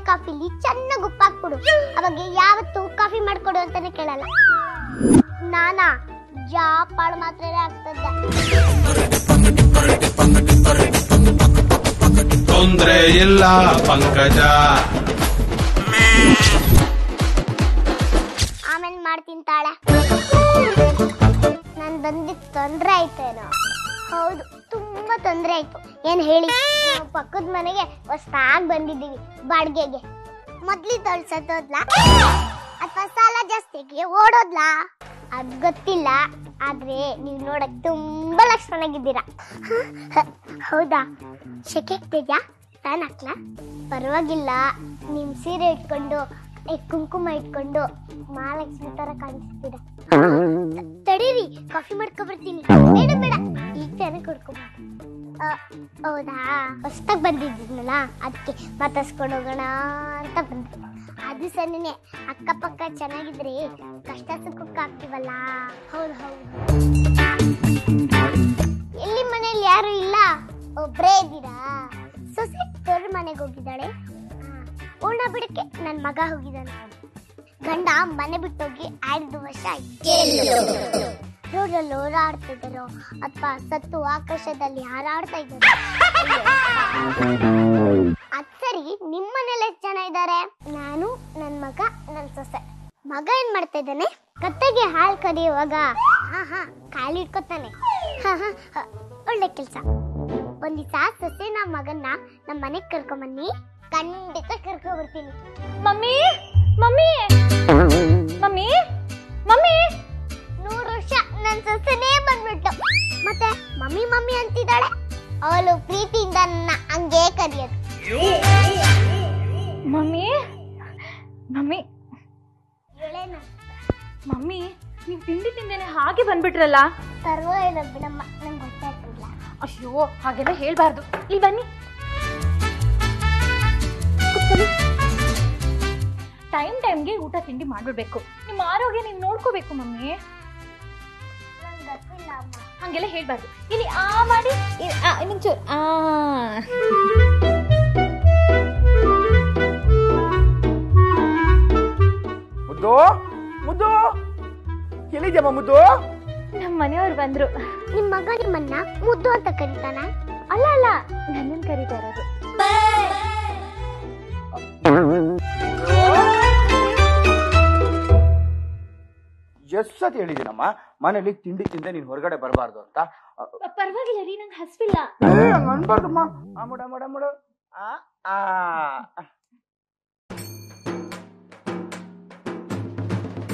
ಕಾಫಿಲಿ ಚೆನ್ನಾಗಿ ಉಪ್ಪು ಹಾಕ್ಬಿಡು. ಅವಾಗ ಯಾವತ್ತು ಕಾಫಿ ಮಾಡ್ಕೊಡು ಅಂತಾನೆ ಕೇಳಲ್ಲ. ನಾನಾ ಜಾಪಾಡ್ ಮಾತ್ರ ಆಗ್ತದೆ. ತೊಂದ್ರೆ ಇಲ್ಲ ಪಂಕಜ, ಆಮೇಲೆ ಮಾಡ್ತೀನಿ ತಾಳೆ. ನನ್ ಬಂದಿದ್ ತೊಂದ್ರೆ ಆಯ್ತೇನೋ? ಹೌದು, ತುಂಬಾ ತೊಂದ್ರೆ ಆಯ್ತು. ಏನ್ ಹೇಳಿ, ನಾವು ಪಕ್ಕದ ಮನೆಗೆ ಹೊಸದಾಗಿ ಬಂದಿದ್ದೀವಿ ಬಾಡಿಗೆಗೆ. ಮೊದ್ಲಿದ್ದವಳು ಸತ್ತೋದ್ಲಾ ಅಥವಾ ಸಾಲ ಜಾಸ್ತಿಗೆ ಓಡೋದ್ಲಾ ಅದ್ ಗೊತ್ತಿಲ್ಲ. ಆದ್ರೆ ನೀವ್ ನೋಡಕ್ ತುಂಬಾ ಲಕ್ಷಣವಾಗಿದ್ದೀರಾ. ಹೌದಾ? ಶೆಕೆ ಆಗ್ತಿದ್ಯಾ? ಫ್ಯಾನ್ ಹಾಕ್ಲಾ? ಪರವಾಗಿಲ್ಲ, ನಿಮ್ ಸೀರೆ ಇಟ್ಕೊಂಡು ಕುಂಕುಮ ಇಟ್ಕೊಂಡು ಮಹಾಲಕ್ಷ್ಮಿ ತರ ಕಾಣಿಸ್ತೀರ. ತಡೀರಿ, ಕಾಫಿ ಮಾಡ್ಕೊಬರ್ತೀನಿ. ಬೇಡ ಬೇಡ, ಈಗ ತಾನೇ ಕೊಡ್ಕೊಬರ್ತೀನಿ. ಹೌದಾ? ಹೊಸ್ತಾಗ್ ಬಂದಿದ್ದೀನಲ್ಲ, ಅದಕ್ಕೆ ಮಾತಾಡ್ಸ್ಕೊಂಡು ಹೋಗೋಣ ಅಂತ ಬಂದೆ. ಅದು ಸರಿನೇ, ಅಕ್ಕಪಕ್ಕ ಚೆನ್ನಾಗಿದ್ರೆ ಕಷ್ಟ ಸುಖಕ್ಕೆ ಆಗ್ತೀವಲ್ಲ. ಹೌದು ಹೌದು. ಎಲ್ಲಿ ಮನೇಲಿ ಯಾರು ಇಲ್ಲ, ಒಬ್ರೇ ಇದ್ದೀರಾ? ಸೊಸೆ ತೋರ ಮನೆಗೆ ಹೋಗಿದ್ದಾಳೆ. ಓಣ ಬಿಡಕ್ಕೆ ನನ್ ಮಗ ಹೋಗಿದ್ದಾನೆ. ಗಂಡ ಮನೆ ಬಿಟ್ಟೋಗಿ 5 ವರ್ಷ ಆಯ್ತು. ರೋಡಲ್ಲಿ ಓಡಾಡ್ತಿದ್ದಾರೋ ಅಥವಾ ಸತ್ತು ಆಕಾಶದಲ್ಲಿ ಹಾರಾಡ್ತಾ ಇದ್ದಾರೋ? ಅದ್ ಸರಿ, ನಿಮ್ ಮನೇಲಿ ಎಷ್ಟು ಜನ ಇದ್ದಾರೆ? ನಾನು, ನನ್ ಮಗ, ನನ್ ಸೊಸೆ. ಮಗ ಏನ್ ಮಾಡ್ತಾ ಇದ್ದಾನೆ? ಕತ್ತೆಗೆ ಹಾಲ್ ಕರಿಯುವಾಗ ಕಾಲಿಡ್ಕೊತಾನೆ. ಒಳ್ಳೆ ಕೆಲ್ಸ. ಒಂದಿವ್ಸ ಸೊಸೆ ನಮ್ ಮಗನ್ನ ನಮ್ ಮನೆಗ್ ಕರ್ಕೊಂಬನ್ನಿ. ಖಂಡಿತ ಕರ್ಕೊ ಬರ್ತೀನಿ. ಮಮ್ಮಿ ಮಮ್ಮಿ ಮಮ್ಮಿ ಮಮ್ಮಿ 100 ವರ್ಷ ನನ್ ಸೊಸೆನೇ ಬಂದ್ಬಿಟ್ಟು ಮತ್ತೆ ಮಮ್ಮಿ ಮಮ್ಮಿ ಅಂತಿದ್ದಾಳೆ. ಅವಳು ಪ್ರೀತಿಯಿಂದ ನನ್ನ ಹಂಗೇ ಕರೆಯೋದು. Mummy mummy ಹೇಳೇನು? ಮಮ್ಮಿ, ನೀವು ತಿಂಡಿ ತಿಂದೇನೆ ಹಾಗೆ ಬಂದ್ಬಿಟ್ರಲ್ಲ. ಪರವಾಗಿಲ್ಲ ಬಿಡಮ್ಮ, ನಂಗೆ ಗೊತ್ತಾಗ್ತಿಲ್ಲ. ಅಯ್ಯೋ, ಹಾಗೆಲ್ಲ ಹೇಳ್ಬಾರ್ದು. ಇಲ್ಲಿ ಬನ್ನಿ. ಟೈಮ್ಗೆ ಊಟ ತಿಂಡಿ ಮಾಡ್ಬಿಡ್ಬೇಕು. ನಿಮ್ಮ ಆರೋಗ್ಯ ನೀವು ನೋಡ್ಕೋಬೇಕು ಮಮ್ಮಿ. ನಂಗೆ ಗೊತ್ತಿಲ್ಲ ಅಮ್ಮ. ಹಂಗೆಲ್ಲ ಹೇಳ್ಬಾರ್ದು. ಇಲ್ಲಿ ಆ ಮಾಡಿ ಇನ್ನೊಂಚೂರು ಮುದ್ದು ಮುದ್ದು, ಎಲ್ಲಿದ್ಯಮ್ಮ ಮುದ್ದು? ನಮ್ಮ ಮನೆಯವ್ರು ಬಂದ್ರು. ನಿಮ್ ಮಗ ನಿಮ್ಮನ್ನ ಮುದ್ದು ಅಂತ ಕರೀತಾನ? ಅಲ್ಲ ಅಲ್ಲ, ನನ್ನನ್ನು ಕರೀತಾ ಇರೋದು. ಎಷ್ಟು ಸತಿ ಹೇಳಿದ್ದೀನಮ್ಮ ಮನೇಲಿ ತಿಂಡಿ ತಿಂದೆ ನೀನ್ ಹೊರಗಡೆ ಬರಬಾರ್ದು ಅಂತ. ಪರವಾಗಿಲ್ಲ ರೀ, ನಂಗೆ ಹಸ್ವಿಲ್ಲ. ಅನ್ಬಾರ್ದಮ್ಮ. ಆ ಮುಡ ಮುಡ ಮುಡ.